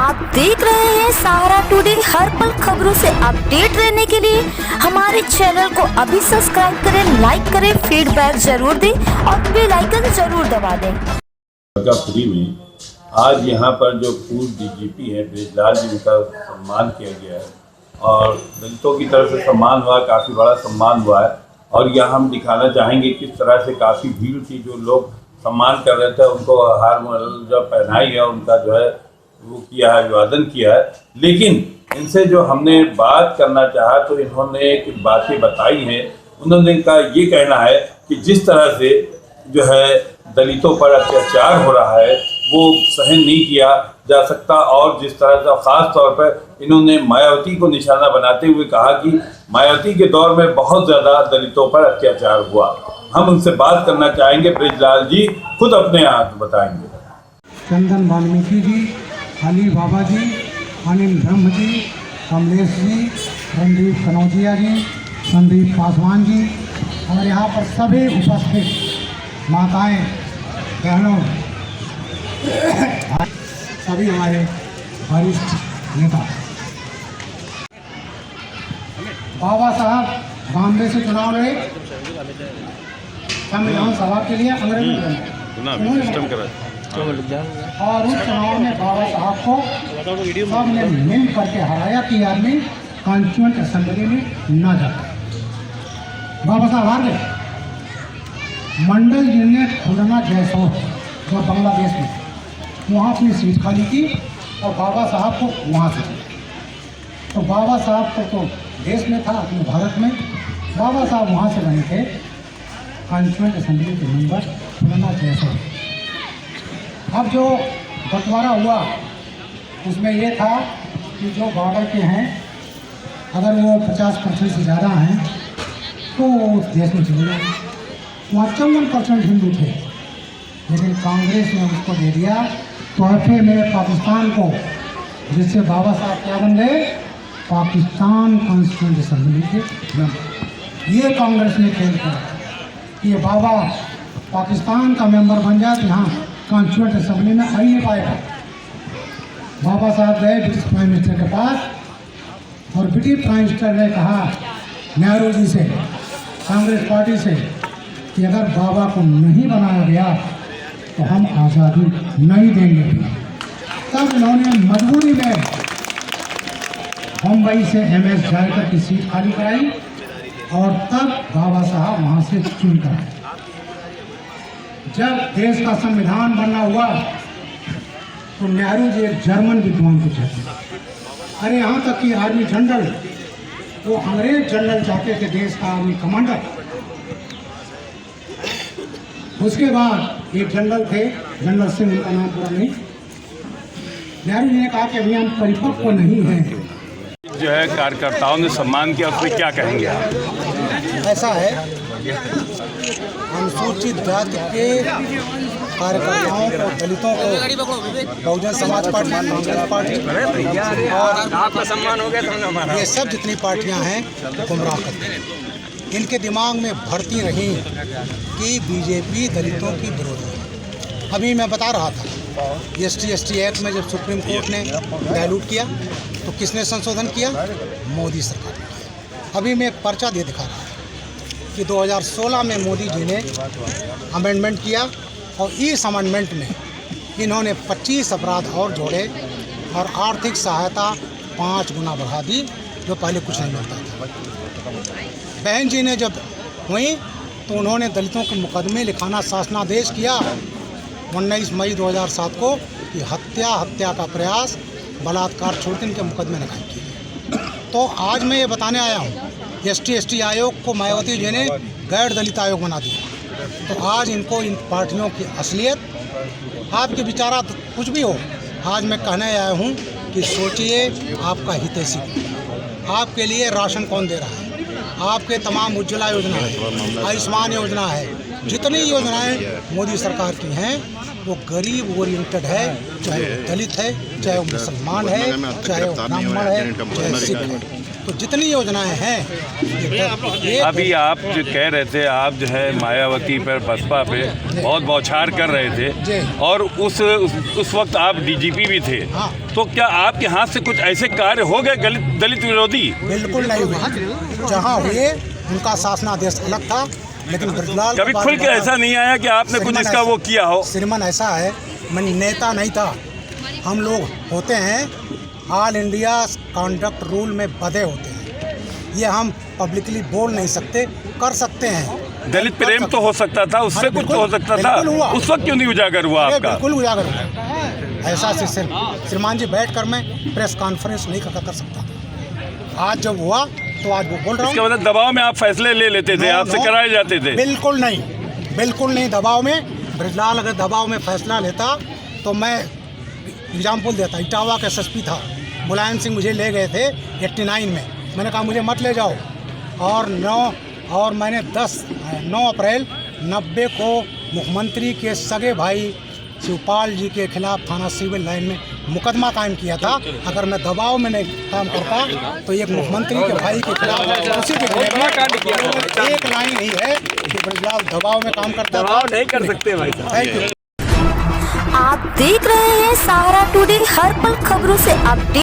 आप देख रहे हैं सहारा टुडे। हर पल खबरों से अपडेट रहने के लिए हमारे चैनल को अभी सब्सक्राइब करें, लाइक करें, फीडबैक जरूर दें और बेल आइकन जरूर दबा दें। फ्री में आज यहाँ पर जो पूर्व डीजीपी हैं ब्रिजलाल जी का सम्मान किया गया है और दलितों की तरफ से सम्मान हुआ, काफ़ी बड़ा सम्मान हुआ है। और यहाँ हम दिखाना चाहेंगे किस तरह से काफ़ी भीड़ थी, जो लोग सम्मान कर रहे थे उनको हार जो पहनाई है, उनका जो है वो किया है, अभिवादन किया है। लेकिन इनसे जो हमने बात करना चाहा तो इन्होंने कुछ बातें बताई हैं। उन्होंने का ये कहना है कि जिस तरह से जो है दलितों पर अत्याचार हो रहा है वो सहन नहीं किया जा सकता। और जिस तरह से ख़ास तौर पर इन्होंने मायावती को निशाना बनाते हुए कहा कि मायावती के दौर में बहुत ज़्यादा दलितों पर अत्याचार हुआ। हम उनसे बात करना चाहेंगे, ब्रिजलाल जी खुद अपने हाथ बताएंगे। चंदन वाल्मीकि जी, अली बाबा जी, अनिल ब्रह्म जी, कमलेश जी, रणदीप कनौजिया जी, संदीप पासवान जी और यहाँ पर सभी उपस्थित माताएं, बहनों, सभी हमारे वरिष्ठ नेता। बाबा साहब बॉम्बे से चुनाव लड़े संविधान सभा के लिए अंग्रेजों और उस चुनाव में बाबा साहब को सबने मिल करके हराया कि आदमी कॉन्स्टिट्यूएंट असेंबली में न जाता। बाबा साहब हार गए। मंडल जी ने खुलना जैसो जो बांग्लादेश में वहाँ अपनी सीट खाली की और बाबा साहब को वहाँ से, तो बाबा साहब तो देश में था, अपने भारत में। बाबा साहब वहाँ से बने थे कॉन्स्टिट्यूएंट असेंबली के मेंबर खुलना जैसो। अब जो बंटवारा हुआ उसमें ये था कि जो बॉर्डर के हैं अगर वो 50% से ज़्यादा हैं तो उस देश में चले गए। वहाँ 54% हिंदू थे, लेकिन कांग्रेस ने उसको दे दिया तोहफे में पाकिस्तान को, जिससे बाबा साहब क्या बन गए, पाकिस्तान कॉन्स्टिट्यूएंट असेंबली के मेंबर। ये कांग्रेस ने खेल किया कि ये बाबा पाकिस्तान का मेंबर बन जाए तो यहाँ कॉन्स्टिट्यूएंट असेंबली में आ ही नहीं पाएगा। बाबा साहब गए ब्रिटिश प्राइम मिनिस्टर के पास और ब्रिटिश प्राइम मिनिस्टर ने कहा नेहरू जी से, कांग्रेस पार्टी से, कि अगर बाबा को नहीं बनाया गया तो हम आज़ादी नहीं देंगे। तब इन्होंने मजबूरी में मुंबई से MS जायकर की सीट खाली कराई और तब बाबा साहब वहाँ से चुनकर आए। जब देश का संविधान बनना हुआ तो नेहरू जी एक जर्मन विद्वान को चाहते। अरे यहाँ तक कि आर्मी जनरल, वो अंग्रेज जनरल चाहते थे देश का आर्मी कमांडर। उसके बाद एक जनरल थे, जनरल सिंह, उनका नाम पूरा नहीं, नेहरू जी ने कहा कि अभियान परिपक्व नहीं है। जो है कार्यकर्ताओं ने सम्मान किया, उसमें क्या कहेंगे आप? ऐसा है, अनुसूचित जाति के कार्यकर्ताओं को, दलितों को बहुजन समाज पार्टी, कांग्रेस पार्टी और आपका सम्मान हो गया, ये सब जितनी पार्टियां हैं गुमराह करती हैं। इनके दिमाग में भरती रही कि बीजेपी दलितों की विरोधी है। अभी मैं बता रहा था ST एक्ट में जब सुप्रीम कोर्ट ने डायलूट किया तो किसने संशोधन किया? मोदी सरकार ने किया। अभी मैं पर्चा दे दिखा रहा था कि 2016 में मोदी जी ने अमेंडमेंट किया और इस अमेंडमेंट में इन्होंने 25 अपराध और जोड़े और आर्थिक सहायता 5 गुना बढ़ा दी, जो पहले कुछ नहीं मिलता था। बहन जी ने जब हुई तो उन्होंने दलितों के मुकदमे लिखाना शासनादेश किया 19 मई 2007 को कि हत्या का प्रयास, बलात्कार छोड़ के इनके मुकदमे लिखाए किए। तो आज मैं ये बताने आया हूँ, ST आयोग को मायावती जी ने गैर दलित आयोग बना दिया। तो आज इनको, इन पार्टियों की असलियत, आपके विचारा कुछ भी हो, आज मैं कहने आया हूँ कि सोचिए आपका हितैषी, आपके लिए राशन कौन दे रहा है, आपके तमाम उज्ज्वला योजना है, आयुष्मान योजना है, जितनी योजनाएं मोदी सरकार की हैं वो गरीब ओरिएंटेड है, चाहे वो दलित है, चाहे वो मुसलमान है, चाहे वो ब्राह्मण है, चाहे सिख है। तो जितनी योजनाएं हैं ये अभी आप जो कह रहे थे, आप जो है मायावती पर, बसपा पे बहुत बौछार कर रहे थे और उस वक्त आप डीजीपी भी थे। हाँ। तो क्या आपके हाथ से कुछ ऐसे कार्य हो गए दलित विरोधी? बिल्कुल नहीं हुआ। जहाँ हुए उनका शासनादेश अलग था, लेकिन ब्रजलाल कभी खुल के ऐसा नहीं आया कि आपने कुछ इसका वो किया हो? श्रीमान ऐसा है, मैं नेता नहीं था। हम लोग होते हैं ऑल इंडिया कॉन्डक्ट रूल में बधे होते हैं। ये हम पब्लिकली बोल नहीं सकते, कर सकते हैं। दलित प्रेम तो हो सकता था, उससे कुछ तो हो सकता था। उस वक्त क्यों नहीं उजागर हुआ आपका? बिल्कुल उजागर हुआ। ऐसा श्रीमान जी बैठकर मैं प्रेस कॉन्फ्रेंस नहीं कर सकता। आज जब हुआ तो आज वो बोल रहा हूँ। इसका मतलब दबाव में आप फैसले ले लेते थे, आपसे कराए जाते थे? बिल्कुल नहीं, बिल्कुल नहीं दबाव में। ब्रजलाल अगर दबाव में फैसला लेता तो मैं एग्जाम्पल देता। इटावा का एसएसपी था, मुलायम सिंह मुझे ले गए थे 89 में। मैंने कहा मुझे मत ले जाओ, और मैंने 9 अप्रैल 90 को मुख्यमंत्री के सगे भाई शिवपाल जी के खिलाफ थाना सिविल लाइन में मुकदमा कायम किया था। अगर मैं दबाव में नहीं काम करता तो एक मुख्यमंत्री के भाई के खिलाफ उसी के खिलाफ एक लाइन ही है कि ब्रजलाल दबाव में काम करता था। नहीं कर सकते भाई। Thank you. आप देख रहे हैं सहारा टुडे, हर पल खबरों से अपडेट।